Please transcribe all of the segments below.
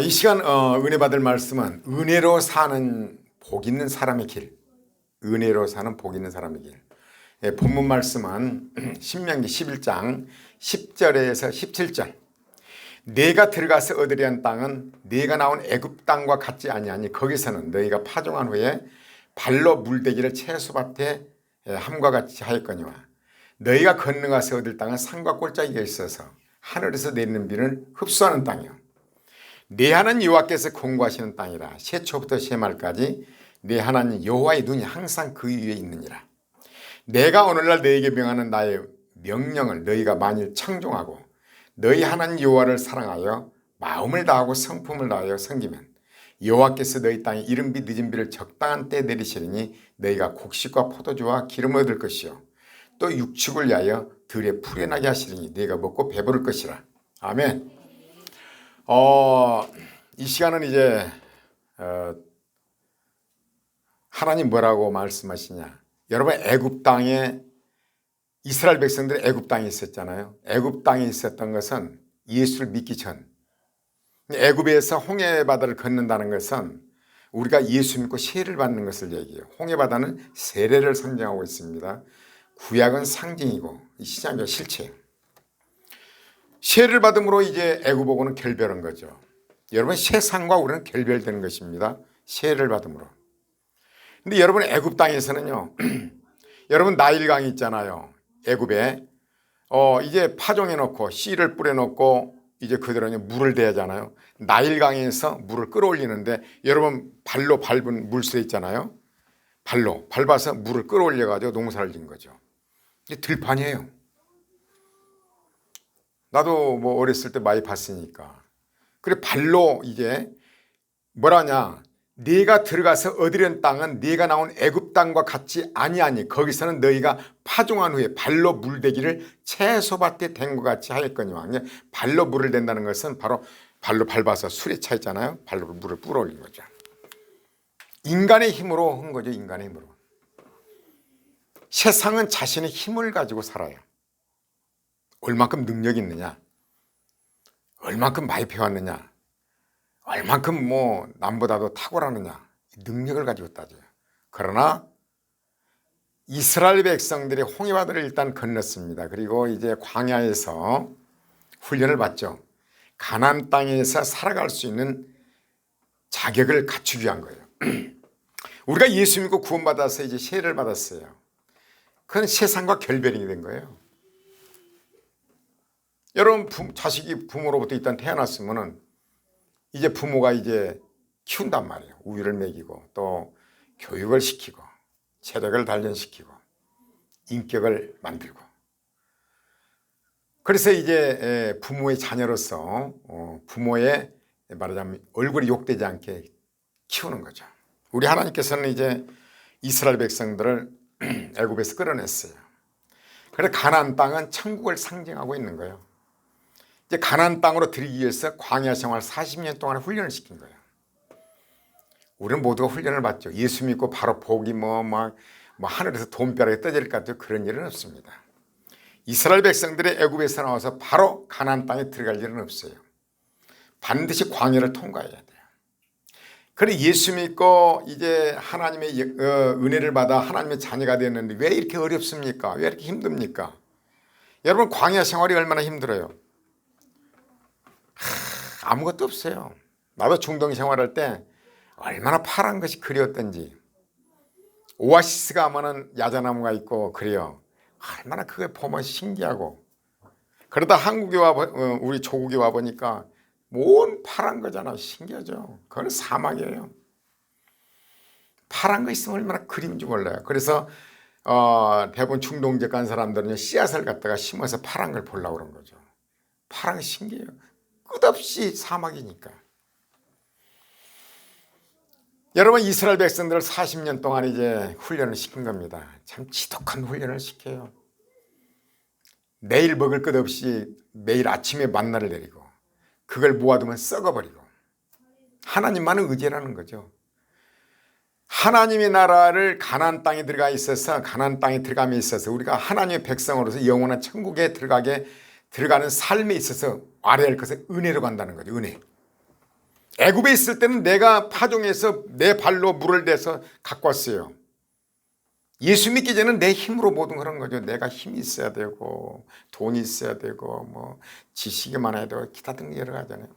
이 시간 은혜 받을 말씀은 은혜로 사는 복 있는 사람의 길. 은혜로 사는 복 있는 사람의 길. 본문 말씀은 신명기 11장 10절에서 17절. 내가 들어가서 얻으려 한 땅은 네가 나온 애굽 땅과 같지 아니하니 거기서는 너희가 파종한 후에 발로 물대기를 채소밭에 함과 같이 하였거니와 너희가 건너가서 얻을 땅은 산과 골짜기가 있어서 하늘에서 내리는 비를 흡수하는 땅이요 내 하나님 여호와께서 공고하시는 땅이라 새초부터 새말까지 내 하나님 여호와의 눈이 항상 그 위에 있느니라. 내가 오늘날 너희에게 명하는 나의 명령을 너희가 만일 청종하고 너희 하나님 여호와를 사랑하여 마음을 다하고 성품을 다하여 섬기면 여호와께서 너희 땅에 이른비 늦은비를 적당한 때에 내리시리니 너희가 곡식과 포도주와 기름을 얻을 것이요 또 육축을 위하여 들에 풀어나게 하시리니 너희가 먹고 배부를 것이라. 아멘. 이 시간은 이제 하나님 뭐라고 말씀하시냐. 여러분 애굽 땅에 이스라엘 백성들이 애굽 땅에 있었잖아요. 애굽 땅에 있었던 것은 예수를 믿기 전. 애굽에서 홍해바다를 건넌다는 것은 우리가 예수 믿고 세례를 받는 것을 얘기해요. 홍해바다는 세례를 상징하고 있습니다. 구약은 상징이고 신약은 실체예요. 세례를 받음으로 이제 애굽하고는 결별한 거죠. 여러분 세상과 우리는 결별되는 것입니다. 세례를 받음으로. 근데 여러분 애굽 땅에서는요. 여러분 나일강이 있잖아요. 애굽에 이제 파종해 놓고 씨를 뿌려 놓고 이제 그대로 물을 대잖아요. 나일강에서 물을 끌어올리는데 여러분 발로 밟은 물새 있잖아요. 발로 밟아서 물을 끌어올려 가지고 농사를 짓는 거죠. 이게 들판이에요. 나도 뭐 어렸을 때 많이 봤으니까. 그래 발로 이제 뭐라냐. 네가 들어가서 얻으려는 땅은 네가 나온 애굽 땅과 같지 아니하니 거기서는 너희가 파종한 후에 발로 물대기를 채소밭에 댄 것 같이 하였거니와. 발로 물을 댄다는 것은 바로 발로 밟아서 술에 차 있잖아요. 발로 물을 뿌려올린 거죠. 인간의 힘으로 한 거죠. 인간의 힘으로. 세상은 자신의 힘을 가지고 살아요. 얼만큼 능력이 있느냐, 얼만큼 많이 배웠느냐, 얼만큼 뭐 남보다도 탁월하느냐, 능력을 가지고 따져요. 그러나 이스라엘 백성들이 홍해바다를 일단 건넜습니다. 그리고 이제 광야에서 훈련을 받죠. 가나안 땅에서 살아갈 수 있는 자격을 갖추기 위한 거예요. 우리가 예수 믿고 구원받아서 이제 세례를 받았어요. 그건 세상과 결별이 된 거예요. 여러분 자식이 부모로부터 일단 태어났으면은 이제 부모가 이제 키운단 말이에요. 우유를 먹이고 또 교육을 시키고 체력을 단련시키고 인격을 만들고. 그래서 이제 부모의 자녀로서 부모의 말하자면 얼굴이 욕되지 않게 키우는 거죠. 우리 하나님께서는 이제 이스라엘 백성들을 애굽에서 끌어냈어요. 그래서 가나안 땅은 천국을 상징하고 있는 거예요. 이제 가나안 땅으로 들이기 위해서 광야 생활 40년 동안 훈련을 시킨 거예요. 우리는 모두가 훈련을 받죠. 예수 믿고 바로 복이 하늘에서 돈벼락이 떠질 것 같아요. 그런 일은 없습니다. 이스라엘 백성들의 애굽에서 나와서 바로 가나안 땅에 들어갈 일은 없어요. 반드시 광야를 통과해야 돼요. 그래 예수 믿고 이제 하나님의 은혜를 받아 하나님의 자녀가 되었는데 왜 이렇게 어렵습니까? 왜 이렇게 힘듭니까? 여러분 광야 생활이 얼마나 힘들어요. 아무것도 없어요. 나도 중동 생활할 때 얼마나 파란 것이 그리웠던지. 오아시스가 하면은 야자나무가 있고 그래요. 얼마나 그게 보면 신기하고. 그러다 한국에 우리 조국에 와 보니까 뭔 파란 거잖아. 신기하죠. 그건 사막이에요. 파란 거 있으면 얼마나 그림인지 몰라요. 그래서 대부분 중동 지역 간 사람들은 씨앗을 갖다가 심어서 파란 걸 보려고 그런 거죠. 파란 거 신기해요. 끝없이 사막이니까. 여러분 이스라엘 백성들을 40년 동안 이제 훈련을 시킨 겁니다. 참 지독한 훈련을 시켜요. 내일 먹을 것 없이 매일 아침에 만나를 내리고 그걸 모아두면 썩어버리고 하나님만은 의지라는 거죠. 하나님의 나라를 가나안 땅에 들어가 있어서 가나안 땅에 들어감에 있어서 우리가 하나님의 백성으로서 영원한 천국에 들어가는 삶에 있어서 알아야 할 것은 은혜로 간다는 거죠. 은혜. 애굽에 있을 때는 내가 파종해서 내 발로 물을 대서 갖고 왔어요. 예수 믿기 전에는 내 힘으로 모든 그런 거죠. 내가 힘이 있어야 되고 돈이 있어야 되고 뭐 지식이 많아야 되고 기타 등등 여러 가지잖아요.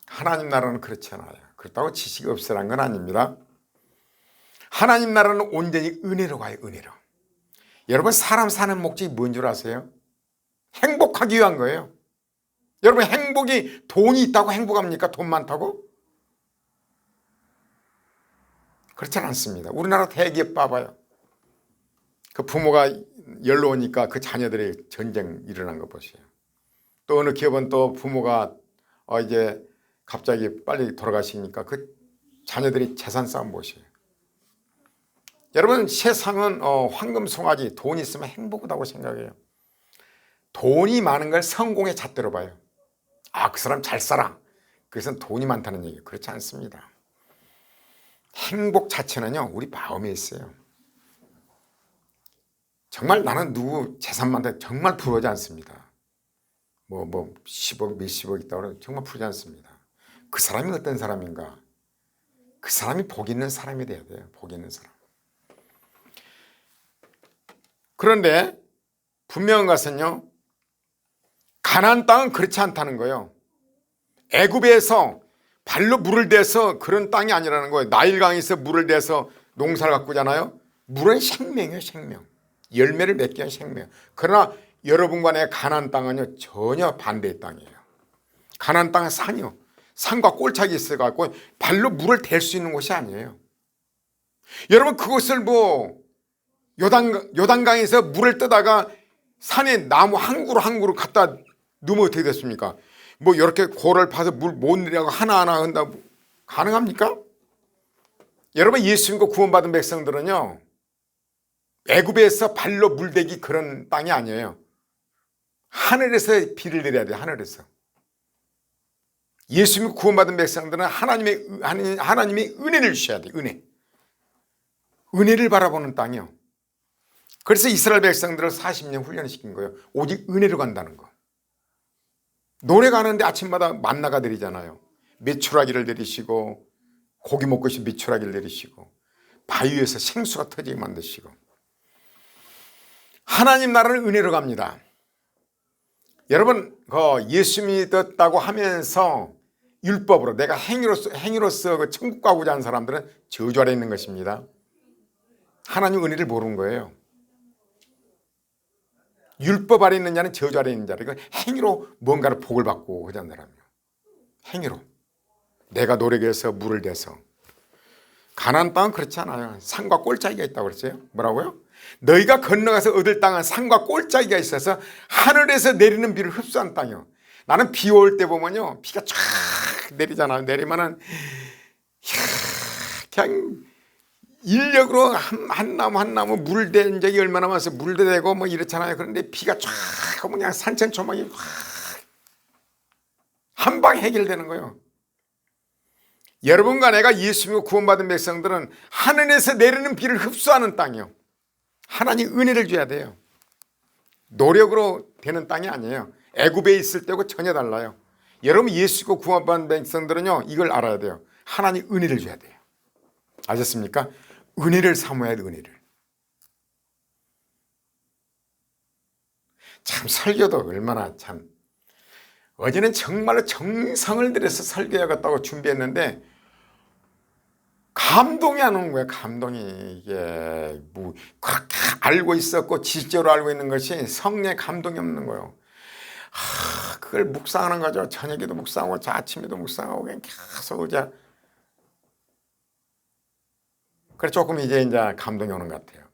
하나님 나라는 그렇지 않아요. 그렇다고 지식이 없으란 건 아닙니다. 하나님 나라는 온전히 은혜로 가요. 은혜로. 여러분 사람 사는 목적이 뭔 줄 아세요? 행복하기 위한 거예요. 여러분 행복이 돈이 있다고 행복합니까? 돈 많다고? 그렇지 않습니다. 우리나라 대기업 봐봐요. 그 부모가 연로오니까 그 자녀들이 전쟁 일어난 거 보세요. 또 어느 기업은 또 부모가 이제 갑자기 빨리 돌아가시니까 그 자녀들이 재산 싸움 보세요. 여러분 세상은 황금 송아지 돈 있으면 행복하다고 생각해요. 돈이 많은 걸 성공의 잣대로 봐요. 아, 그 사람 잘 살아. 그것은 돈이 많다는 얘기예요. 그렇지 않습니다. 행복 자체는요 우리 마음에 있어요. 정말 나는 누구 재산 많다 정말 부러워하지 않습니다. 뭐 10억 몇십억 있다고 그러면 정말 부러워하지 않습니다. 그 사람이 어떤 사람인가? 그 사람이 복 있는 사람이 돼야 돼요. 복 있는 사람. 그런데 분명한 것은요 가나안 땅은 그렇지 않다는 거예요. 애굽에서 발로 물을 대서 그런 땅이 아니라는 거예요. 나일강에서 물을 대서 농사를 가꾸잖아요. 물은 생명이에요. 생명. 열매를 맺기 위한 생명. 그러나 여러분과 내 가나안 땅은요 전혀 반대의 땅이에요. 가나안 땅은 산이요. 산과 꼴짝이 있어갖고 발로 물을 댈 수 있는 곳이 아니에요. 여러분 그것을 뭐 요단강에서 물을 뜨다가 산에 나무 한 그루 갖다 넣으면 어떻게 됐습니까? 뭐 이렇게 고를 파서 물 못 내려고 하나하나 한다 가능합니까? 여러분 예수 믿고 구원받은 백성들은요 애굽에서 발로 물대기 그런 땅이 아니에요. 하늘에서 비를 내려야 돼요. 하늘에서. 예수 믿고 구원받은 백성들은 하나님의 은혜를 주셔야 돼요. 은혜를 바라보는 땅이요. 그래서 이스라엘 백성들을 40년 훈련시킨 거예요. 오직 은혜로 간다는 거. 노래 가는데 아침마다 만나가 내리잖아요. 메추라기를 내리시고 고기 먹고 싶은 메추라기를 내리시고 바위에서 생수가 터지게 만드시고 하나님 나라는 은혜로 갑니다. 여러분 예수 믿었다고 하면서 율법으로 내가 행위로서 그 천국 가고자 하는 사람들은 저주 아래 있는 것입니다. 하나님 은혜를 모르는 거예요. 율법 아래 있는 자는 저주 아래 있는 자라. 이거 행위로 뭔가를 복을 받고 하자는 사람이에요. 행위로 내가 노력해서 물을 대서. 가나안 땅은 그렇지 않아요. 산과 꼴짝이가 있다고 그랬어요. 뭐라고요? 너희가 건너가서 얻을 땅은 산과 꼴짝이가 있어서 하늘에서 내리는 비를 흡수하는 땅이요. 나는 비 올 때 보면요 비가 쫙 내리잖아요. 내리면은 그냥 인력으로 한 나무 물을 댄 적이 얼마나 많아서 물도 대고 뭐 이렇잖아요. 그런데 비가 쫙 오면 그냥 산천초막이 한 방에 해결되는 거예요. 여러분과 내가 예수 믿고 구원받은 백성들은 하늘에서 내리는 비를 흡수하는 땅이요. 하나님 은혜를 줘야 돼요. 노력으로 되는 땅이 아니에요. 애굽에 있을 때하고 전혀 달라요. 여러분 예수 믿고 구원받은 백성들은요 이걸 알아야 돼요. 하나님 은혜를 줘야 돼요. 아셨습니까? 은혜를 사모해야 돼. 은혜를. 참 설교도 얼마나 참 어제는 정말로 정성을 들여서 설교해야겠다고 준비했는데 감동이 안 오는 거예요. 감동이. 이게 뭐 그렇게 알고 있었고 지식적으로 알고 있는 것이 성령의 감동이 없는 거예요. 그걸 묵상하는 거죠. 저녁에도 묵상하고 아침에도 묵상하고 그냥 계속 이제 그래 조금 이제 감동이 오는 것 같아요.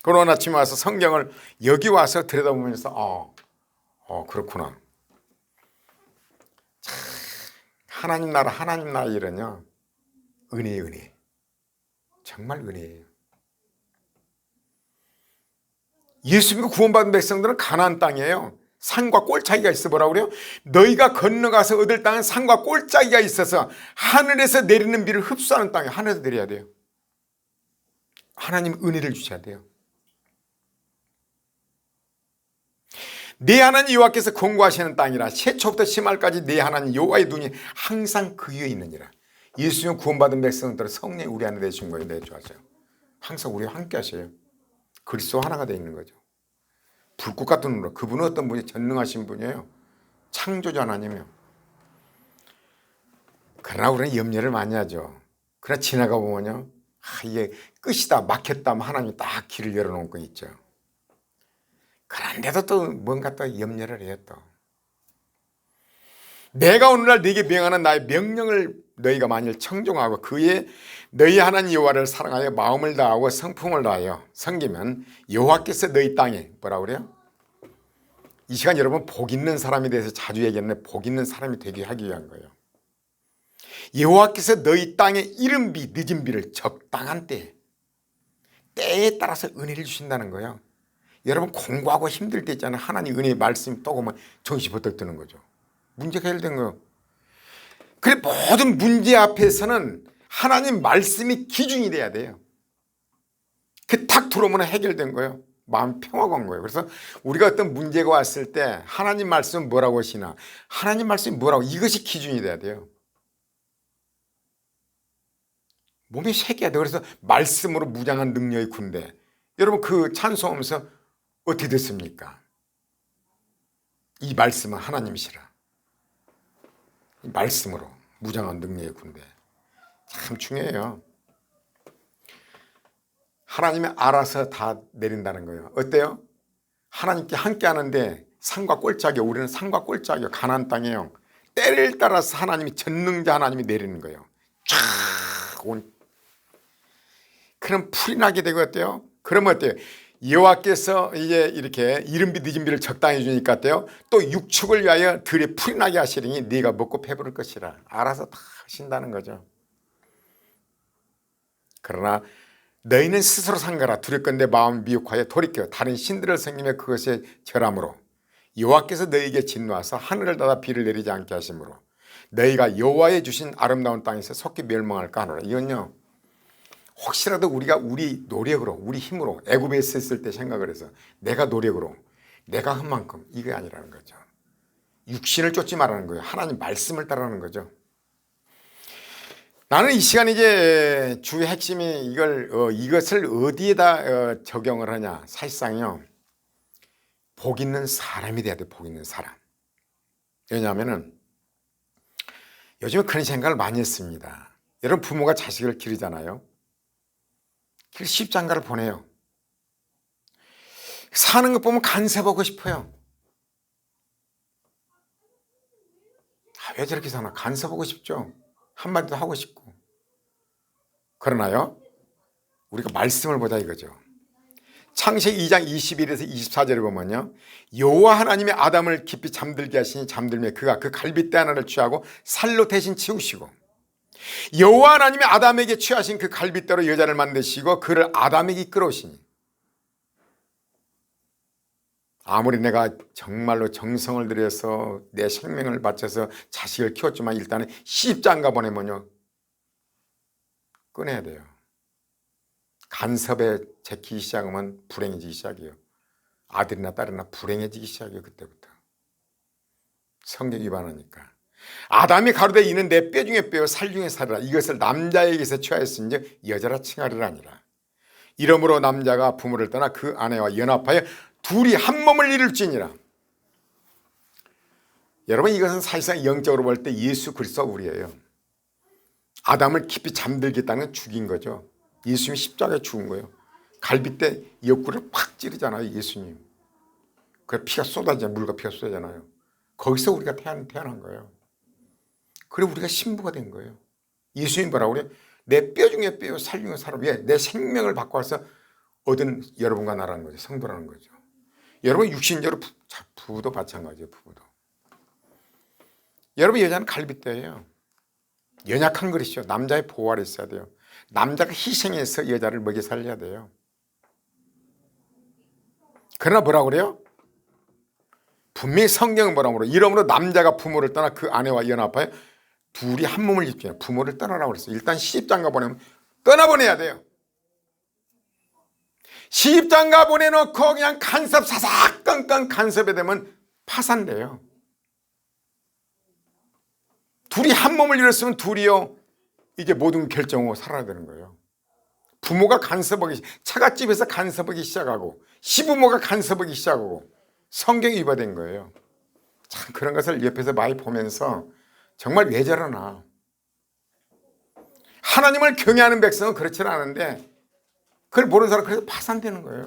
그런 아침에 와서 성경을 여기 와서 들여다보면서 그렇구나. 참, 하나님 나라 일은요 은혜 정말 은혜예요. 예수 믿고 구원받은 백성들은 가나안 땅이에요. 산과 꼴짝이가 있어. 뭐라고 그래요? 너희가 건너가서 얻을 땅은 산과 꼴짝이가 있어서 하늘에서 내리는 비를 흡수하는 땅이에요. 하늘에서 내려야 돼요. 하나님 은혜를 주셔야 돼요. 내 하나님 여호와께서 권고하시는 땅이라 세초부터 심할까지 내 하나님 여호와의 눈이 항상 그 위에 있느니라. 예수님 구원받은 백성들은 성령이 우리 안에 계신 거예요. 내주하세요. 항상 우리와 함께 하셔요. 그리스도 하나가 되어 있는 거죠. 불꽃 같은 눈으로. 그분은 어떤 분이 전능하신 분이에요. 창조주 하나님이요. 그러나 우리는 염려를 많이 하죠. 그러나 지나가 보면요, 이게 끝이다, 막혔다 하면 하나님이 딱 길을 열어놓은 거 있죠. 그런데도 또 뭔가 또 염려를 해요. 또 내가 오늘날 네게 명하는 나의 명령을 너희가 만일 청종하고 그의 너희 하나님 여호와를 사랑하여 마음을 다하고 성품을 다하여 섬기면 여호와께서 너희 땅에 뭐라 그래요? 이 시간 여러분 복 있는 사람에 대해서 자주 얘기했는데 복 있는 사람이 되게 하기 위한 거예요. 여호와께서 너희 땅에 이른 비 늦은 비를 적당한 때에 따라서 은혜를 주신다는 거예요. 여러분 공부하고 힘들 때 있잖아요. 하나님 은혜의 말씀이 또 오면 정신이 버떡 드는 거죠. 문제가 해결된 거예요. 그래 모든 문제 앞에서는 하나님 말씀이 기준이 돼야 돼요. 그 탁 들어오면 해결된 거예요. 마음 평화가 온 거예요. 그래서 우리가 어떤 문제가 왔을 때 하나님 말씀은 뭐라고 하시나, 하나님 말씀이 뭐라고, 이것이 기준이 돼야 돼요. 몸이 새겨야 돼요. 그래서 말씀으로 무장한 능력의 군대. 여러분 그 찬송하면서 어떻게 됐습니까? 이 말씀은 하나님이시라. 이 말씀으로 무장한 능력의 군대. 참 중요해요. 하나님이 알아서 다 내린다는 거예요. 어때요? 하나님께 함께 하는데 산과 꼴짝이요. 우리는 산과 꼴짝이요. 가나안 땅이에요. 때를 따라서 하나님이 전능자 하나님이 내리는 거예요. 쫙 온. 그럼 풀이 나게 되고 어때요? 그러면 어때요? 여호와께서 이제 이렇게 이른 비 늦은 비를 적당히 주니까 어때요? 또 육축을 위하여 들에 풀이 나게 하시리니 네가 먹고 배부를 것이라. 알아서 다 하신다는 거죠. 그러나 너희는 스스로 상가라. 두렵건대 마음 미혹하여 돌이켜 다른 신들을 섬기며 그것에 절함으로 여호와께서 너희에게 진노하사 하늘을 닫아 비를 내리지 않게 하심으로 너희가 여호와의 주신 아름다운 땅에서 속히 멸망할까 하노라. 이건요, 혹시라도 우리가 우리 노력으로 우리 힘으로 애굽에 있을 때 생각을 해서 내가 노력으로 내가 한 만큼, 이게 아니라는 거죠. 육신을 쫓지 말라는 거예요. 하나님 말씀을 따르는 거죠. 나는 이 시간 이제 주의 핵심이 이것을 어디에다 적용을 하냐. 사실상요, 복 있는 사람이 돼야 돼. 복 있는 사람. 왜냐하면은 요즘에 그런 생각을 많이 했습니다. 여러분 부모가 자식을 기르잖아요. 십장가를 보내요. 사는 것 보면 간섭하고 싶어요. 왜 저렇게 사나? 간섭하고 싶죠. 한마디도 하고 싶고. 그러나요, 우리가 말씀을 보자 이거죠. 창세기 2장 21에서 24절에 보면요, 여호와 하나님이 아담을 깊이 잠들게 하시니 잠들며 그가 그 갈빗대 하나를 취하고 살로 대신 치우시고 여호와 하나님이 아담에게 취하신 그 갈빗대로 여자를 만드시고 그를 아담에게 이끌어오시니, 아무리 내가 정말로 정성을 들여서 내 생명을 바쳐서 자식을 키웠지만 일단은 시집장가 보내면요 꺼내야 돼요. 간섭에 제키기 시작하면 불행해지기 시작해요. 아들이나 딸이나 불행해지기 시작해요. 그때부터 성경 위반하니까. 아담이 가로되 이는 내 뼈 중에 뼈요 살 중에 살이라. 이것을 남자에게서 취하였은즉 여자라 칭하리라 아니라. 이러므로 남자가 부모를 떠나 그 아내와 연합하여 둘이 한 몸을 이룰지니라. 여러분 이것은 사실상 영적으로 볼 때 예수 그리스도가 우리예요. 아담을 깊이 잠들겠다는 건 죽인 거죠. 예수님이 십자가에 죽은 거예요. 갈빗대 옆구리를 팍 찌르잖아요. 예수님. 그래서 피가 쏟아지잖아요. 물과 피가 쏟아지잖아요. 거기서 우리가 태어난 거예요. 그래 우리가 신부가 된 거예요. 예수님 뭐라고 그래요? 내 뼈 중에 뼈요 살 중에 살을 위해 내 생명을 바꿔서 얻은 여러분과 나라는 거죠. 성도라는 거죠. 여러분 육신적으로 부부도 마찬가지예요. 부부도. 여러분 여자는 갈빗대예요. 연약한 그릇이죠. 남자의 보호가 있어야 돼요. 남자가 희생해서 여자를 먹여 살려야 돼요. 그러나 뭐라고 그래요? 분명히 성경은 뭐라고 그래요? 이러므로 남자가 부모를 떠나 그 아내와 연합하여 둘이 한 몸을 입죠. 부모를 떠나라고 그랬어요. 일단 시집장가 보내면 떠나보내야 돼요. 시집장가 보내놓고 그냥 간섭 사사건건 간섭에 되면 파산돼요. 둘이 한 몸을 이뤘으면 둘이요 이제 모든 결정하고 살아야 되는 거예요. 부모가 간섭하기, 처갓집에서 간섭하기 시작하고 시부모가 간섭하기 시작하고 성경이 위반된 거예요. 참 그런 것을 옆에서 많이 보면서 정말 왜 저러나. 하나님을 경외하는 백성은 그렇지는 않은데 그걸 모르는 사람은 그래서 파산되는 거예요.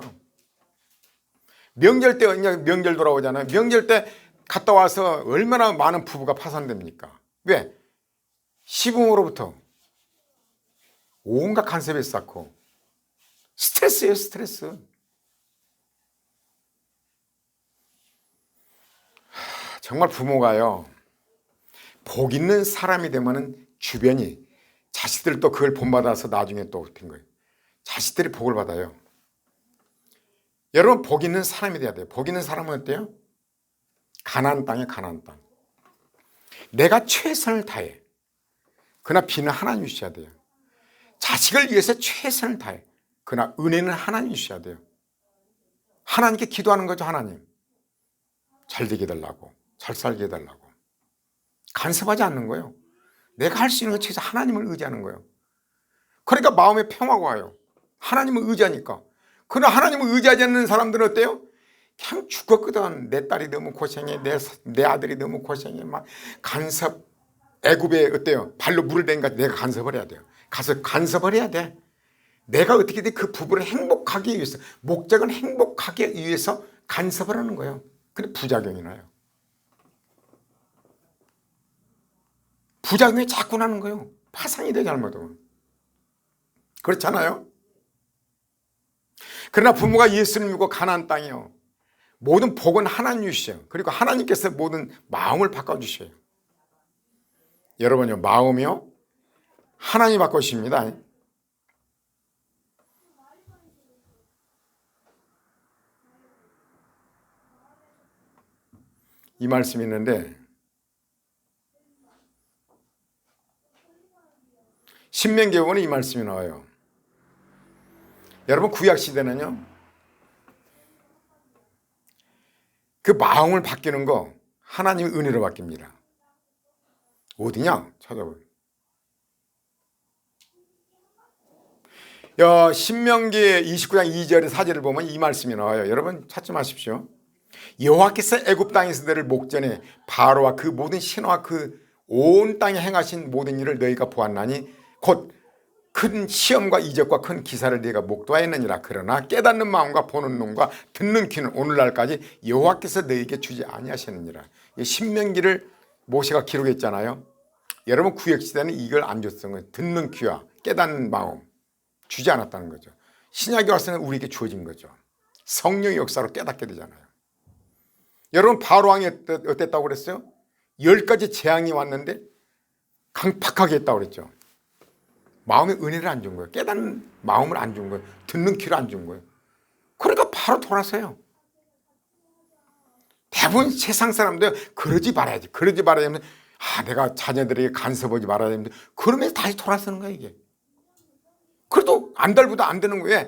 명절 때 명절 돌아오잖아요. 명절 때 갔다 와서 얼마나 많은 부부가 파산됩니까? 왜? 시부모로부터 온갖 간섭이 쌓고 스트레스예요, 스트레스. 정말 부모가요 복 있는 사람이 되면은 주변이 자식들도 그걸 본받아서 나중에 또 된 거예요. 자식들이 복을 받아요. 여러분 복 있는 사람이 돼야 돼요. 복 있는 사람은 어때요? 가나안 땅에 가나안 땅. 내가 최선을 다해. 그러나 비는 하나님 주셔야 돼요. 자식을 위해서 최선을 다해. 그러나 은혜는 하나님 주셔야 돼요. 하나님께 기도하는 거죠. 하나님 잘 되게 해달라고, 잘 살게 해달라고. 간섭하지 않는 거예요. 내가 할 수 있는 것 최소 하나님을 의지하는 거예요. 그러니까 마음에 평화가 와요. 하나님을 의지하니까. 그러나 하나님을 의지하지 않는 사람들은 어때요? 그냥 죽었거든. 내 딸이 너무 고생해, 내 아들이 너무 고생해. 막 간섭. 애굽에 어때요? 발로 물을 댄가 내가 간섭을 해야 돼요. 가서 간섭을 해야 돼. 내가 어떻게든 그 부부를 행복하게 위해서, 목적은 행복하게 위해서 간섭을 하는 거예요. 근데 부작용이 나요. 부작용이 자꾸 나는 거예요. 파산이 돼 잘못하면. 그렇잖아요. 그러나 부모가 예수를 믿고 가나안 땅이요 모든 복은 하나님 주셔요. 그리고 하나님께서 모든 마음을 바꿔주셔요. 여러분요 마음이요 하나님이 바꿔주십니다. 이 말씀이 있는데 신명기에 보면 이 말씀이 나와요. 여러분 구약시대는요 그 마음을 바뀌는 거 하나님의 은혜로 바뀝니다. 어디냐? 찾아보세요. 신명기 29장 2절의 4절을 보면 이 말씀이 나와요. 여러분 찾지 마십시오. 여호와께서 애굽 땅에서 너를 목전에 바로와 그 모든 신하와 그 온 땅에 행하신 모든 일을 너희가 보았나니 곧 큰 시험과 이적과 큰 기사를 네가 목도하였느니라. 그러나 깨닫는 마음과 보는 눈과 듣는 귀는 오늘날까지 여호와께서 너희에게 주지 아니하셨느니라. 신명기를 모세가 기록했잖아요. 여러분 구약시대는 이걸 안 줬던 거예요. 듣는 귀와 깨닫는 마음 주지 않았다는 거죠. 신약에 와서는 우리에게 주어진 거죠. 성령의 역사로 깨닫게 되잖아요. 여러분 바로왕이 어땠다고 그랬어요? 10가지 재앙이 왔는데 강팍하게 했다고 그랬죠. 마음의 은혜를 안 준 거예요. 깨닫는 마음을 안 준 거예요. 듣는 귀를 안 준 거예요. 그러니까 바로 돌아서요. 대부분 세상 사람들 그러지 말아야지. 그러지 말아야 하면 내가 자녀들에게 간섭하지 말아야 되는데 그러면서 다시 돌아서는 거예요 이게. 그래도 안달보다 안 되는 거예요.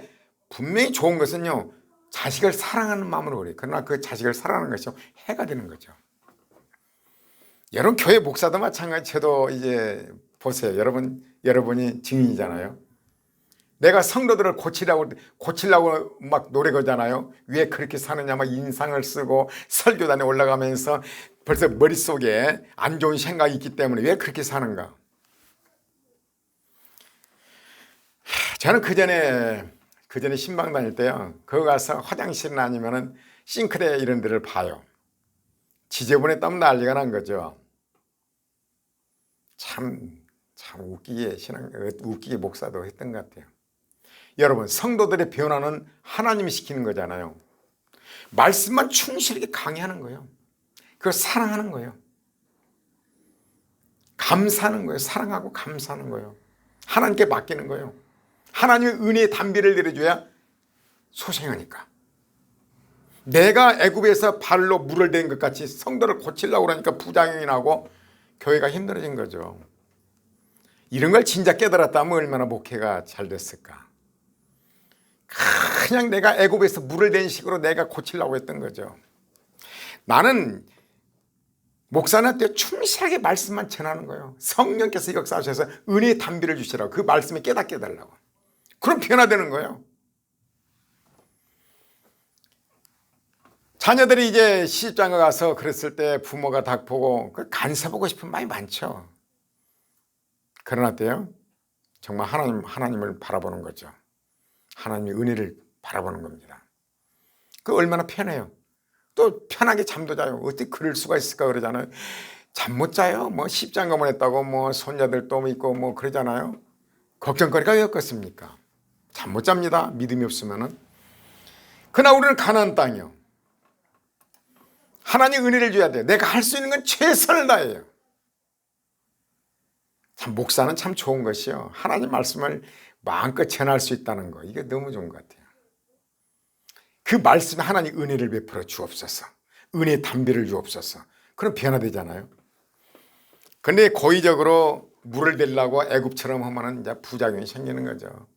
분명히 좋은 것은요 자식을 사랑하는 마음으로 그래요. 그러나 그 자식을 사랑하는 것이 해가 되는 거죠. 여러분 교회 목사도 마찬가지. 저도 이제 보세요. 여러분이 증인이잖아요. 내가 성도들을 고치려고 막 노래 거잖아요. 왜 그렇게 사느냐 막 인상을 쓰고 설교단에 올라가면서 벌써 머릿속에 안 좋은 생각이 있기 때문에 왜 그렇게 사는가. 저는 그 전에 신방 다닐 때요 거기 가서 화장실이나 아니면은 싱크대 이런 데를 봐요. 지저분했다면 난리가 난 거죠. 참 웃기게 목사도 했던 것 같아요. 여러분 성도들의 변화는 하나님이 시키는 거잖아요. 말씀만 충실하게 강의하는 거예요. 그걸 사랑하는 거예요. 감사하는 거예요. 사랑하고 감사하는 거예요. 하나님께 맡기는 거예요. 하나님의 은혜의 담비를 내려줘야 소생하니까. 내가 애굽에서 발로 물을 댄 것 같이 성도를 고치려고 그러니까 부작용이 나고 교회가 힘들어진 거죠. 이런 걸 진짜 깨달았다면 얼마나 목회가 잘 됐을까. 그냥 내가 애굽에서 물을 댄 식으로 내가 고치려고 했던 거죠. 나는 목사한테 충실하게 말씀만 전하는 거예요. 성령께서 역사하셔서 은혜의 담비를 주시라고, 그 말씀에 깨닫게 해달라고. 그럼 변화되는 거예요. 자녀들이 이제 시집장가 가서 그랬을 때 부모가 딱 보고 간섭하고 싶은 마음이 많죠. 그러나 때요, 정말 하나님을 바라보는 거죠. 하나님의 은혜를 바라보는 겁니다. 그 얼마나 편해요. 또 편하게 잠도 자요. 어떻게 그럴 수가 있을까 그러잖아요. 잠 못 자요. 뭐 시집장가만 했다고 뭐 손자들 또 있고 뭐 그러잖아요. 걱정거리가 왜 없겠습니까? 잠 못 잡니다. 믿음이 없으면은. 그러나 우리는 가나안 땅이요, 하나님 은혜를 줘야 돼요. 내가 할 수 있는 건 최선을 다해요. 참 목사는 참 좋은 것이요, 하나님 말씀을 마음껏 전할 수 있다는 거, 이게 너무 좋은 것 같아요. 그 말씀에 하나님 은혜를 베풀어 주옵소서, 은혜의 담비를 주옵소서. 그럼 변화되잖아요. 그런데 고의적으로 물을 대려고 애굽처럼 하면 이제 부작용이 생기는 거죠.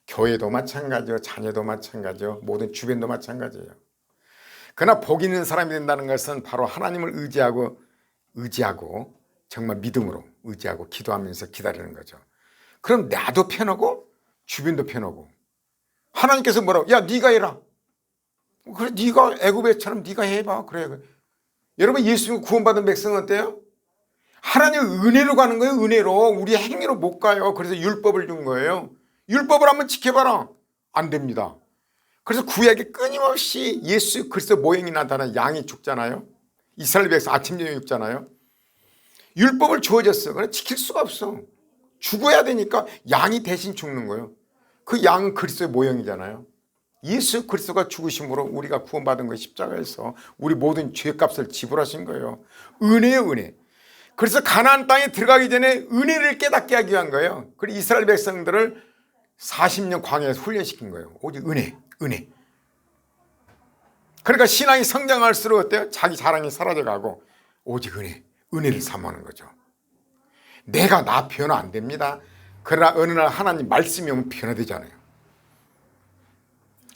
교회도 마찬가지요, 자녀도 마찬가지요, 모든 주변도 마찬가지예요. 그러나 복 있는 사람이 된다는 것은 바로 하나님을 의지하고 정말 믿음으로 의지하고 기도하면서 기다리는 거죠. 그럼 나도 편하고 주변도 편하고. 하나님께서 뭐라고? 야, 네가 해라. 그래, 네가 애굽에처럼 네가 해봐. 그래. 여러분, 예수님 구원받은 백성은 어때요? 하나님 은혜로 가는 거예요. 은혜로. 우리 행위로 못 가요. 그래서 율법을 준 거예요. 율법을 한번 지켜봐라. 안 됩니다. 그래서 구약에 끊임없이 예수 그리스도 모형이 나타나는 양이 죽잖아요. 이스라엘 백성 아침 저녁 죽잖아요. 율법을 주어졌어. 그래 지킬 수가 없어. 죽어야 되니까 양이 대신 죽는 거예요. 그 양은 그리스도의 모형이잖아요. 예수 그리스도가 죽으심으로 우리가 구원받은 것이 십자가에서 우리 모든 죄값을 지불하신 거예요. 은혜요, 은혜. 그래서 가나안 땅에 들어가기 전에 은혜를 깨닫게 하기 위한 거예요. 그리고 이스라엘 백성들을 40년 광야에서 훈련시킨 거예요. 오직 은혜, 은혜. 그러니까 신앙이 성장할수록 어때요? 자기 자랑이 사라져가고 오직 은혜, 은혜를 사모하는 거죠. 내가 나 변화 안 됩니다. 그러나 어느 날 하나님 말씀이 오면 변화되잖아요.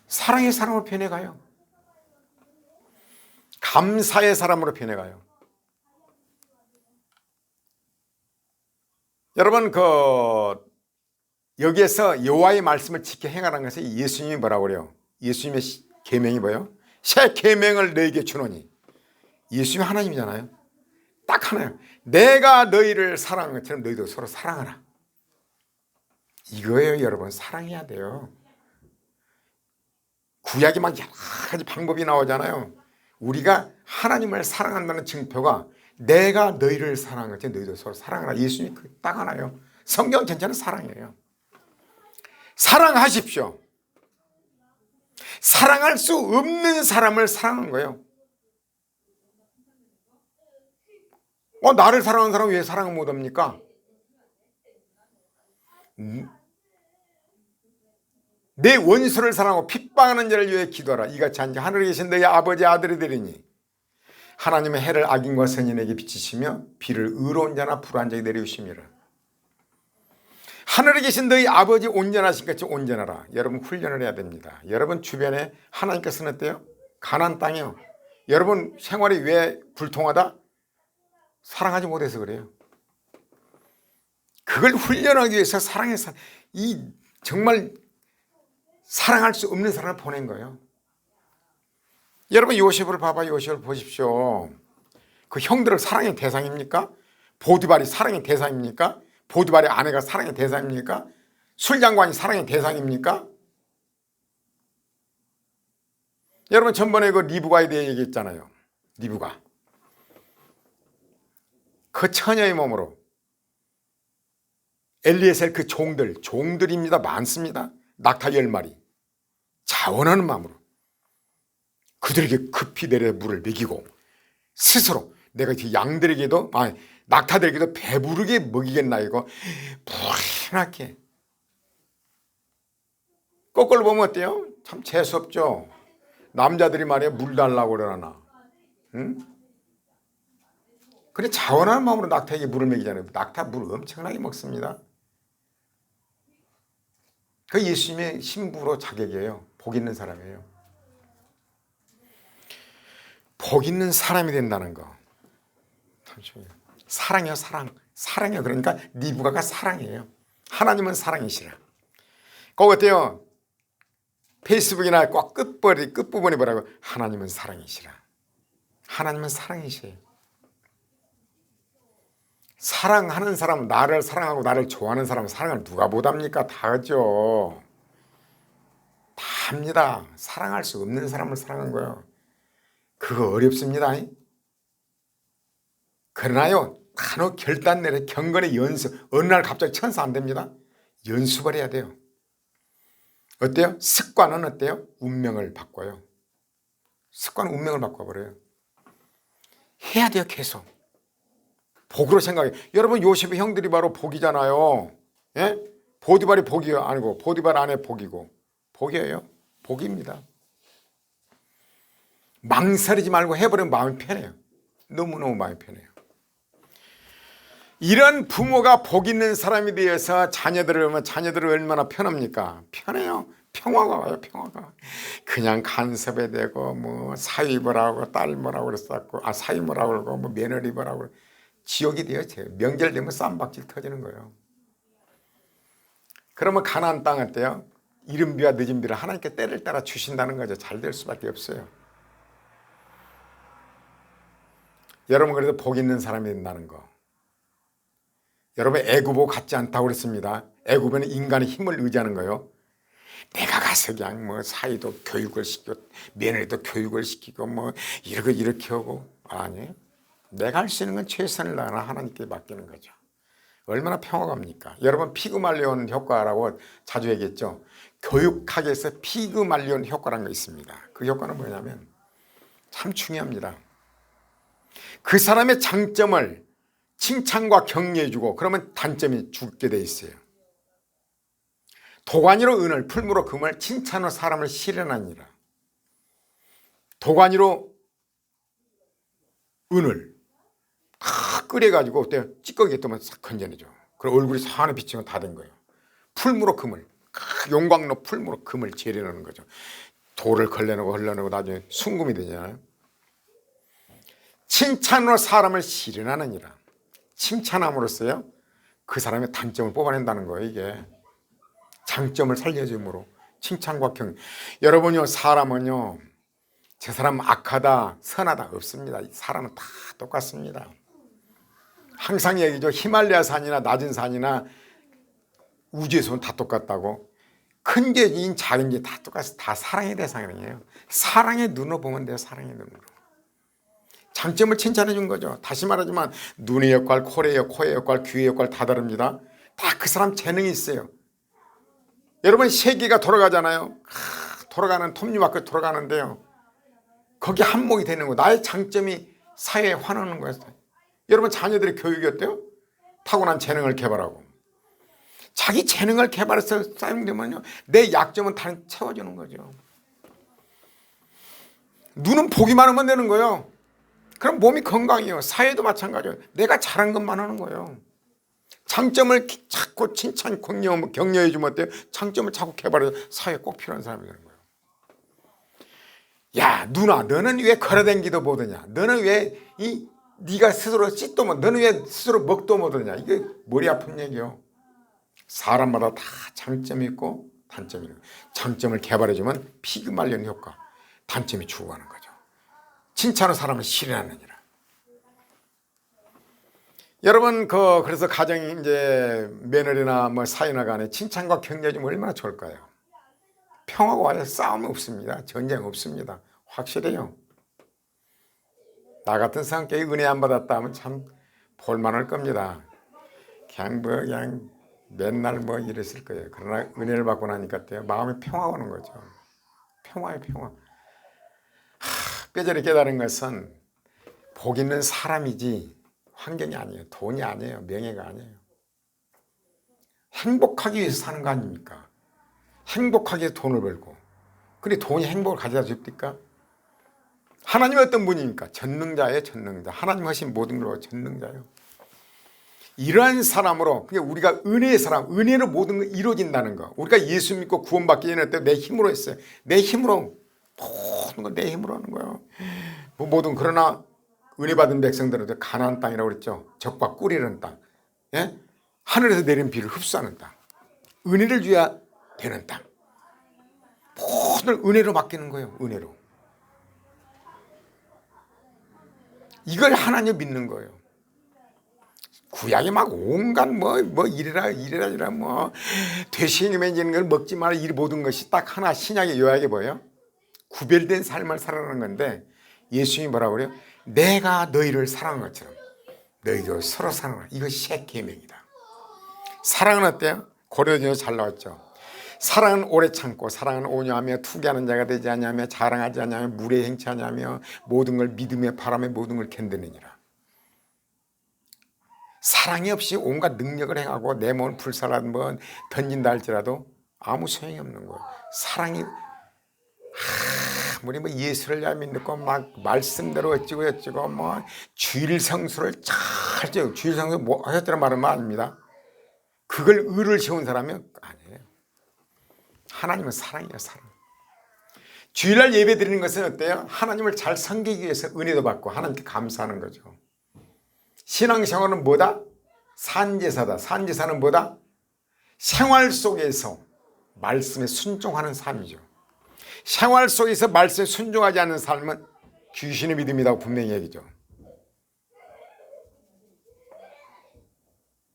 사랑의 사람으로 변해가요. 감사의 사람으로 변해가요. 여러분, 여기에서 여호와의 말씀을 지켜 행하라는 것은 예수님이 뭐라고 그래요? 예수님의 계명이 뭐예요? 새 계명을 너에게 주노니. 예수님이 하나님이잖아요. 딱 하나예요. 내가 너희를 사랑한 것처럼 너희도 서로 사랑하라. 이거예요, 여러분. 사랑해야 돼요. 구약이 막 여러 가지 방법이 나오잖아요. 우리가 하나님을 사랑한다는 증표가 내가 너희를 사랑한 것처럼 너희도 서로 사랑하라. 예수님이 딱 하나예요. 성경 전체는 사랑이에요. 사랑하십시오. 사랑할 수 없는 사람을 사랑한 거예요. 나를 사랑하는 사람은 왜 사랑을 못합니까? 내 원수를 사랑하고 핍박하는 자를 위해 기도하라. 이같이 한지 하늘에 계신 너희 아버지 아들이 되리니 하나님의 해를 악인과 선인에게 비치시며 비를 의로운 자나 불의한 자에게 내려주심이라. 하늘에 계신 너희 아버지 온전하신 같이 온전하라. 여러분 훈련을 해야 됩니다. 여러분 주변에 하나님께서는 어때요? 가나안 땅이요. 여러분 생활이 왜 불통하다? 사랑하지 못해서 그래요. 그걸 훈련하기 위해서 사랑해서 정말 사랑할 수 없는 사람을 보낸 거예요. 여러분 요셉을 봐봐. 요셉을 보십시오. 그 형들을 사랑의 대상입니까? 보디발이 사랑의 대상입니까? 보디발의 아내가 사랑의 대상입니까? 술장관이 사랑의 대상입니까? 여러분 전번에 그 리브가에 대해 얘기했잖아요. 리브가 그 처녀의 몸으로 엘리에셀 그 종들입니다. 많습니다. 낙타 10마리 자원하는 마음으로 그들에게 급히 내려 물을 먹이고 스스로 내가 양들에게도 낙타들에게도 배부르게 먹이겠나 이거 불안하게. 거꾸로 보면 어때요? 참 재수없죠. 남자들이 말이야 물 달라고 그러나 응? 그래 자원하는 마음으로 낙타에게 물을 먹이잖아요. 낙타 물 엄청나게 먹습니다. 그 예수님의 신부로 자격이에요. 복 있는 사람이에요. 복 있는 사람이 된다는 거. 사랑이요, 사랑. 사랑이요. 그러니까 니부가가 사랑이에요. 하나님은 사랑이시라. 그거 어때요? 페이스북이나 꼭 끝부분에 뭐라고? 하나님은 사랑이시라. 하나님은 사랑이시에요. 사랑하는 사람은, 나를 사랑하고 나를 좋아하는 사람은 사랑을 누가 못합니까? 다 하죠. 다 합니다. 사랑할 수 없는 사람을 사랑한 거예요. 그거 어렵습니다. 그러나요, 간혹 결단 내려 경건의 연습. 어느 날 갑자기 천사 안 됩니다. 연습을 해야 돼요. 어때요? 습관은 어때요? 운명을 바꿔요. 습관은 운명을 바꿔버려요. 해야 돼요. 계속. 복으로 생각해. 여러분, 요셉의 형들이 바로 복이잖아요. 예? 보디발이 복이 아니고 보디발 안에 복이고 복이에요. 복입니다. 망설이지 말고 해버리면 마음이 편해요. 너무너무 마음이 편해요. 이런 부모가 복 있는 사람이 되어서 자녀들을 얼마나 편합니까? 편해요. 평화가 와요. 평화가. 그냥 간섭에 대고 뭐 사위 뭐라고 딸 뭐라고 그랬었고 사위 뭐라고 그러고 뭐 며느리 뭐라고 그러고 지옥이 돼요. 명절 되면 쌈박질 터지는 거예요. 그러면 가나안 땅 어때요? 이른 비와 늦은 비를 하나님께 때를 따라 주신다는 거죠. 잘 될 수밖에 없어요. 여러분, 그래도 복 있는 사람이 된다는 거. 여러분, 애굽하고 같지 않다고 그랬습니다. 애굽에는 인간의 힘을 의지하는 거예요. 내가 가서 그냥 뭐 사이도 교육을 시키고 며느리도 교육을 시키고 뭐 이렇게 하고 아니에요. 내가 할 수 있는 건 최선을 다하나 하나님께 맡기는 거죠. 얼마나 평화가 옵니까? 여러분, 피그말리온 효과라고 자주 얘기했죠. 교육학에서 피그말리온 효과라는 거 있습니다. 그 효과는 뭐냐면 참 중요합니다. 그 사람의 장점을 칭찬과 격려해주고 그러면 단점이 죽게 돼 있어요. 도가니로 은을 풀무로 금을 칭찬으로 사람을 실현하니라. 도가니로 은을 다 끓여가지고 어때요? 찌꺼기 뜨면 싹 건져내죠. 그리고 얼굴이 산에 비치면 다 된 거예요. 풀무로 금을 용광로 풀무로 금을 재려내는 거죠. 돌을 걸러내고 나중에 순금이 되잖아요. 칭찬으로 사람을 실현하느니라. 칭찬함으로써요 그 사람의 단점을 뽑아낸다는 거예요. 이게 장점을 살려줌으로 칭찬과 경. 여러분요, 사람은요 저 사람 악하다 선하다 없습니다. 사람은 다 똑같습니다. 항상 얘기죠. 히말라야 산이나 낮은 산이나 우주에서는 다 똑같다고. 큰 게인 작은 게 다 똑같아요. 다 사랑의 대상이에요. 사랑의 눈으로 보면 돼요. 사랑의 눈으로. 장점을 칭찬해 준 거죠. 다시 말하지만 눈의 역할, 코의 역할, 귀의 역할 다 다릅니다. 다 그 사람 재능이 있어요. 여러분, 세계가 돌아가잖아요. 돌아가는 톱니바퀴 돌아가는데요. 거기 한몫이 되는 거예요. 나의 장점이 사회에 환원하는 거예요. 여러분, 자녀들의 교육이 어때요? 타고난 재능을 개발하고 자기 재능을 개발해서 사용되면요 내 약점은 다 채워주는 거죠. 눈은 보기만 하면 되는 거예요. 그럼 몸이 건강해요. 사회도 마찬가지예요. 내가 잘한 것만 하는 거예요. 장점을 자꾸 칭찬, 격려해 주면 어때요? 장점을 자꾸 개발해서 사회에 꼭 필요한 사람이 되는 거예요. 야, 누나, 너는 왜 걸어다니기도 못하냐? 너는 왜 네가 스스로 씻도 못, 너는 왜 스스로 먹도 못하냐? 이게 머리 아픈 얘기요. 사람마다 다 장점이 있고 단점이 있고 장점을 개발해 주면 피그말리온 효과, 단점이 죽어가는 거죠. 칭찬으로 사람을 실현하느니라. 여러분, 그래서 가정이 이제 며느리나 뭐 사이나 간에 칭찬과 격려 좀 얼마나 좋을까요? 평화가 와요. 싸움이 없습니다. 전쟁 없습니다. 확실해요. 나 같은 성격이 은혜 안 받았다 하면 참 볼만할 겁니다. 그냥 맨날 뭐 이랬을 거예요. 그러나 은혜를 받고 나니까 마음에 평화가 오는 거죠. 평화의 평화. 뼈저리 깨달은 것은 복 있는 사람이지 환경이 아니에요. 돈이 아니에요. 명예가 아니에요. 행복하기 위해서 사는 거 아닙니까? 행복하기 위해서 돈을 벌고. 근데 돈이 행복을 가져다 줍니까? 하나님이 어떤 분입니까? 전능자예요. 전능자. 하나님 하신 모든 걸 전능자예요. 이러한 사람으로, 그러니까 우리가 은혜의 사람, 은혜로 모든 게 이루어진다는 거. 우리가 예수 믿고 구원받기 전에 내 힘으로 했어요. 내 힘으로 모든 걸 내 힘으로 하는 거예요. 모든, 그러나 은혜 받은 백성들은 가나안 땅이라고 그랬죠. 적과 꿀이라는 땅, 예? 하늘에서 내린 비를 흡수하는 땅, 은혜를 줘야 되는 땅, 모든 은혜로 맡기는 거예요. 은혜로. 이걸 하나님 믿는 거예요. 구약에 막 온갖 이래라 되시니 맺는 걸 먹지 마라, 이 모든 것이 딱 하나 신약의 요약에 뭐예요? 구별된 삶을 살아가는 건데, 예수님이 뭐라고 그래요? 내가 너희를 사랑한 것처럼 너희도 서로 사랑하라. 이것이 새 계명이다. 사랑은 어때요? 고려전에서 잘 나왔죠. 사랑은 오래 참고, 사랑은 온유하며 투기하는 자가 되지 않냐며, 자랑하지 않냐며, 물에 행치하냐며, 모든 걸 믿음에 바람에 모든 걸 견디느니라. 사랑이 없이 온갖 능력을 행하고 내 몸을 불살라 던진다 할지라도 아무 소용이 없는 거예요. 사랑이 아무리 예수를 잘 믿고 막 말씀대로 어찌고 주일 성수를 잘 지어, 주일 성수 하셨다는 말은 아닙니다. 그걸 의를 세운 사람이 아니에요. 하나님은 사랑이에요. 사랑. 주일날 예배 드리는 것은 어때요? 하나님을 잘 섬기기 위해서 은혜도 받고 하나님께 감사하는 거죠. 신앙생활은 뭐다? 산제사다. 산제사는 뭐다? 생활 속에서 말씀에 순종하는 삶이죠. 생활 속에서 말씀에 순종하지 않는 삶은 귀신의 믿음이라고 분명히 얘기죠.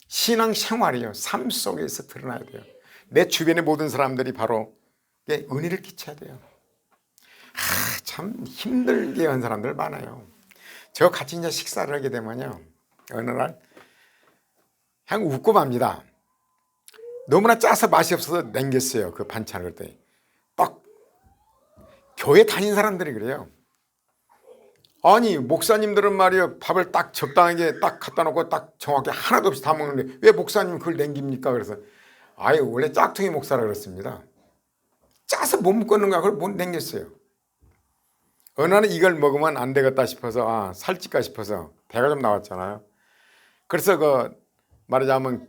신앙생활이요, 삶 속에서 드러나야 돼요. 내 주변의 모든 사람들이 바로 은혜를 끼쳐야 돼요. 참 힘들게 한 사람들 많아요. 저 같이 이제 식사를 하게 되면요, 어느 날 그냥 웃고 맙니다. 너무나 짜서 맛이 없어서 남겼어요. 그 반찬을. 그때 딱 교회 다닌 사람들이 그래요. 아니 목사님들은 말이요, 밥을 딱 적당하게 딱 갖다 놓고 딱 정확히 하나도 없이 다 먹는데 왜 목사님 그걸 남깁니까? 그래서 아유, 원래 짝퉁이 목사라 그렇습니다. 짜서 못 먹겠는가 그걸 못 남겼어요. 어느 날은 이걸 먹으면 안 되겠다 싶어서, 살찔까 싶어서 배가 좀 나왔잖아요. 그래서 말하자면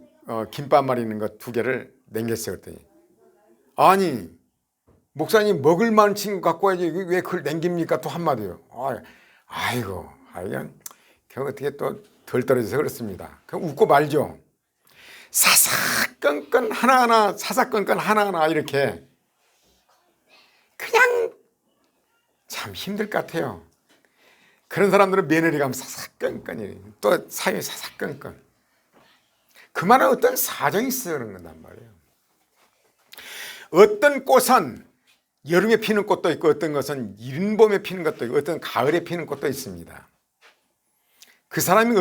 김밥 말이는 거 2개를 남겼어요. 그랬더니 아니 목사님 먹을 만한 친구 갖고 와야지 왜 그걸 남깁니까? 또 한마디요. 아이고 어떻게 또 덜 떨어져서 그렇습니다. 그럼 웃고 말죠. 사사건건 하나하나 이렇게 그냥 참 힘들 것 같아요. 그런 사람들은 며느리 가면 사사건건이, 또 사회 사사건건. 그만한 어떤 사정이 있어요. 그런 건단 말이에요. 어떤 꽃은 여름에 피는 꽃도 있고, 어떤 것은 이른 봄에 피는 것도 있고, 어떤 가을에 피는 꽃도 있습니다. 그 사람이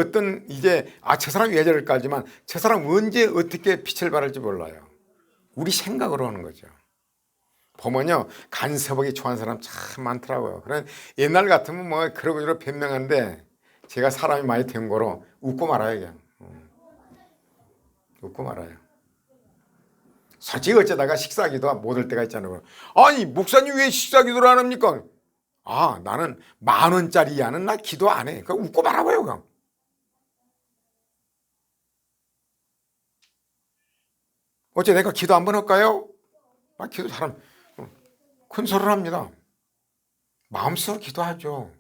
저 사람이 왜 저럴까 하지만 저 사람 언제 어떻게 빛을 발할지 몰라요. 우리 생각으로 하는 거죠. 보면요, 간섭하기 좋아하는 사람 참 많더라고요. 그런 옛날 같으면 그러고 저러고 변명한데, 제가 사람이 많이 된 거로 웃고 말아요. 그냥 웃고 말아요. 솔직히 어쩌다가 식사기도 못 올 때가 있잖아요. 아니 목사님 왜 식사기도를 안 합니까? 나는 10,000원짜리 이하는 나 기도 안 해. 그냥 웃고 말아봐요. 그냥. 어째 내가 기도 한번 할까요? 기도 잘하면 큰 소리를 합니다. 마음속으로 기도하죠.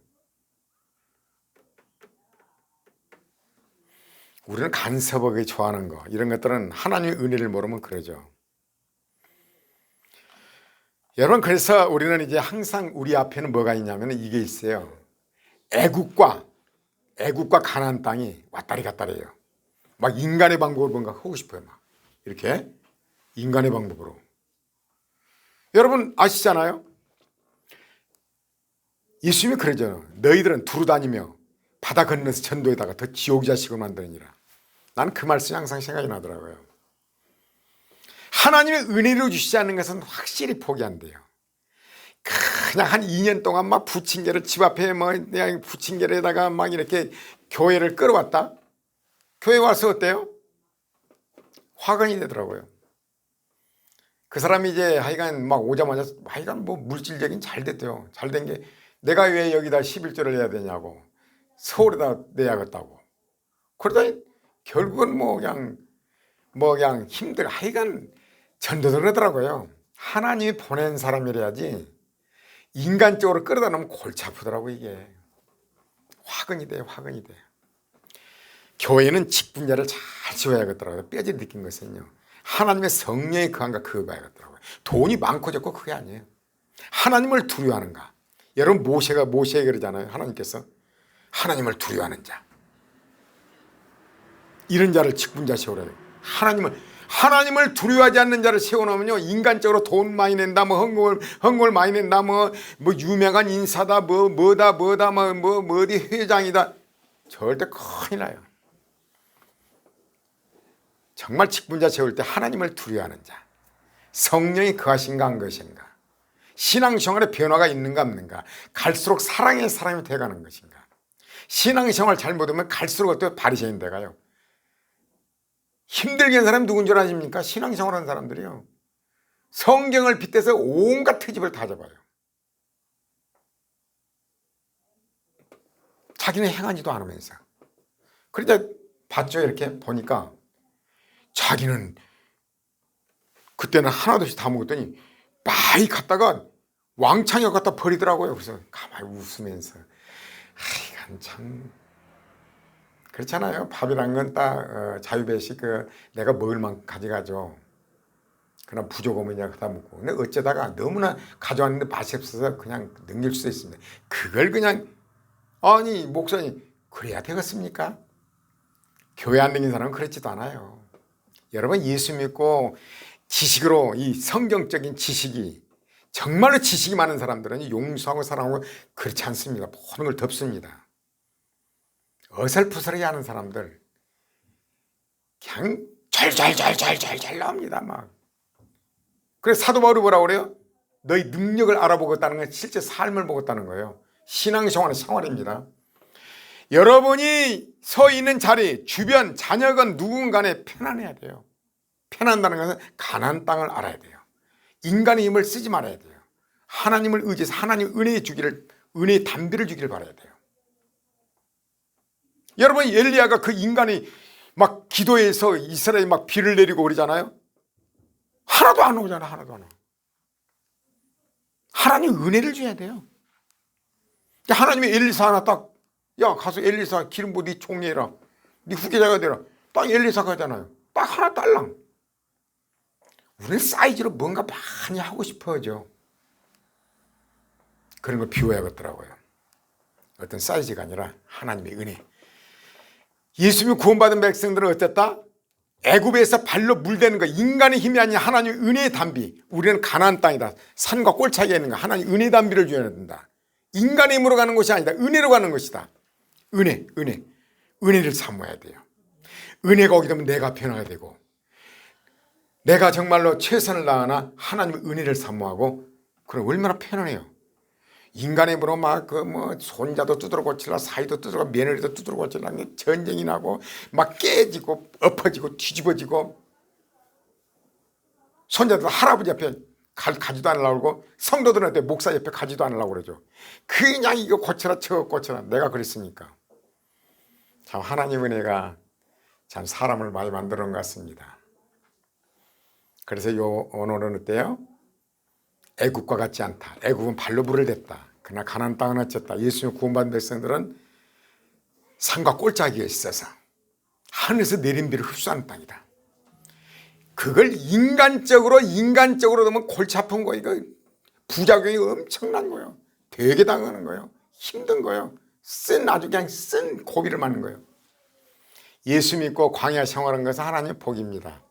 우리는 간섭하기 좋아하는 거, 이런 것들은 하나님의 은혜를 모르면 그러죠. 여러분, 그래서 우리는 이제 항상 우리 앞에는 뭐가 있냐면 이게 있어요. 애국과 가나안 땅이 왔다리 갔다리 해요. 막 인간의 방법으로 뭔가 하고 싶어요. 막 이렇게 인간의 방법으로. 여러분 아시잖아요. 예수님이 그러잖아요. 너희들은 두루다니며 바다 건너서 전도에다가 더 지옥 자식을 만드느니라. 나는 그 말씀이 항상 생각이 나더라고요. 하나님의 은혜로 주시지 않는 것은 확실히 포기 안 돼요. 그냥 한 2년 동안 막 부침개를 집 앞에 그냥 부침개에다가 막 이렇게 교회를 끌어왔다. 교회 와서 어때요? 화근이 되더라고요. 그 사람이 이제 하여간 막 오자마자 하여간 물질적인 잘 됐대요. 잘 된 게 내가 왜 여기다 11조를 해야 되냐고, 서울에다 내야겠다고. 그러더니 결국은 그냥 힘들어. 하여간 전도들 그러더라고요. 하나님이 보낸 사람이래야지 인간적으로 끌어다 놓으면 골치 아프더라고. 이게 화근이 돼요. 화근이 돼요. 교회는 직분자를 잘 지어야겠더라고요. 뼈저리 느낀 것은요, 하나님의 성령이 그한가 그거 봐야겠더라고요. 돈이 많고 적고 그게 아니에요. 하나님을 두려워하는가. 여러분 모세에게 그러잖아요. 하나님께서 하나님을 두려워하는 자, 이런 자를 직분자 세우라. 하나님을 두려워하지 않는 자를 세워놓으면요, 인간적으로 돈 많이 낸다, 헌금을 많이 낸다, 유명한 인사다, 뭐다, 어디 회장이다. 절대 큰일 나요. 정말 직분자 세울 때 하나님을 두려워하는 자, 성령이 거하신가 안 것인가, 신앙생활에 변화가 있는가 없는가, 갈수록 사랑의 사람이 되어가는 것인가. 신앙생활 잘못하면 갈수록 어떻게 바리새인 돼가요. 힘들게 하는 사람이 누군 줄 아십니까? 신앙생활하는 사람들이요, 성경을 빗대서 온갖 트집을 다 잡아요. 자기는 행하지도 않으면서. 그러니까 봤죠. 이렇게 보니까 자기는 그때는 하나도 없이 다 먹었더니 많이 갖다가 왕창이 갖다 버리더라고요. 그래서 가만히 웃으면서, 이건 참 그렇잖아요. 밥이란 건 딱 자유배식, 내가 먹을 만큼 가져가죠. 그러나 부족하면 그냥 다 먹고. 근데 어쩌다가 너무나 가져왔는데 맛이 없어서 그냥 넘길 수도 있습니다. 그걸 그냥, 아니 목사님 그래야 되겠습니까? 교회 안 다니는 사람은 그렇지도 않아요. 여러분, 예수 믿고 지식으로, 이 성경적인 지식이, 정말로 지식이 많은 사람들은 용서하고 사랑하고 그렇지 않습니다. 모든 걸 덮습니다. 어설프스럽게 하는 사람들 그냥 잘 나옵니다. 막. 그래서 사도 바울이 뭐라고 그래요? 너희 능력을 알아보겠다는 건 실제 삶을 보겠다는 거예요. 신앙생활은 생활입니다. 여러분이 서 있는 자리, 주변, 자녀건 누군 간에 편안해야 돼요. 편안하다는 것은 가나안 땅을 알아야 돼요. 인간의 힘을 쓰지 말아야 돼요. 하나님을 의지해서 하나님 은혜의 담비를 주기를 바라야 돼요. 여러분, 엘리야가 그 인간이 막 기도해서 이스라엘에 막 비를 내리고 그러잖아요. 하나도 안 오잖아. 하나도 안 와. 하나님 은혜를 줘야 돼요. 하나님이 엘리사 하나 딱, 야 가서 엘리사 기름 부어 네 총리해라, 네 후계자가 되라, 딱 엘리사가 하잖아요. 딱 하나 딸랑. 우리는 사이즈로 뭔가 많이 하고 싶어져. 그런 걸 비워야겠더라고요. 어떤 사이즈가 아니라 하나님의 은혜. 예수님이 구원받은 백성들은 어땠다? 애굽에서 발로 물대는 거, 인간의 힘이 아닌 하나님의 은혜의 담비. 우리는 가나안 땅이다. 산과 꼴차기에 있는 거, 하나님 은혜의 담비를 줘야 된다. 인간의 힘으로 가는 것이 아니다. 은혜로 가는 것이다. 은혜를 사모해야 돼요. 은혜가 오게 되면 내가 변화가 되고, 내가 정말로 최선을 다하나 하나님의 은혜를 사모하고, 그럼 얼마나 편안해요. 인간의 힘으로 손자도 두드러 고치라, 사이도 두드러, 며느리도 두드러 고치라, 전쟁이 나고 막 깨지고 엎어지고 뒤집어지고, 손자들 할아버지 옆에 가지도 않으려고 그러고, 성도들한테 목사 옆에 가지도 않으려고 그러죠. 그냥 이거 고쳐라 저거 고쳐라. 내가 그랬으니까. 참 하나님 은혜가 참 사람을 많이 만드는 것 같습니다. 그래서 오늘은 어때요? 애국과 같지 않다. 애국은 발로 불을 댔다. 그러나 가나안 땅은 어쨌다. 예수님 구원받은 백성들은 산과 꼴짜기에 있어서 하늘에서 내린 비를 흡수하는 땅이다. 그걸 인간적으로 넣으면 골치 아픈 거, 이거 부작용이 엄청난 거예요. 되게 당하는 거예요. 힘든 거예요. 아주 그냥 쓴 고비를 맞는 거예요. 예수 믿고 광야 생활하는 것은 하나님의 복입니다.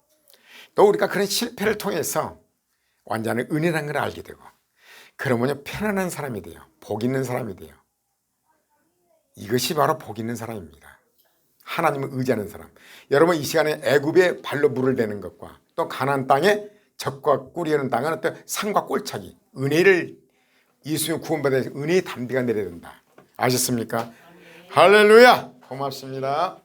또 우리가 그런 실패를 통해서 완전히 은혜라는 걸 알게 되고, 그러면 편안한 사람이 돼요. 복 있는 사람이 돼요. 이것이 바로 복 있는 사람입니다. 하나님을 의지하는 사람. 여러분, 이 시간에 애굽에 발로 물을 대는 것과 또 가나안 땅에 적과 꿀이 는 땅은 어떤 산과 꼴차기, 은혜를, 예수님 구원받아 은혜의 담비가 내려야 된다. 아셨습니까? 할렐루야! 고맙습니다.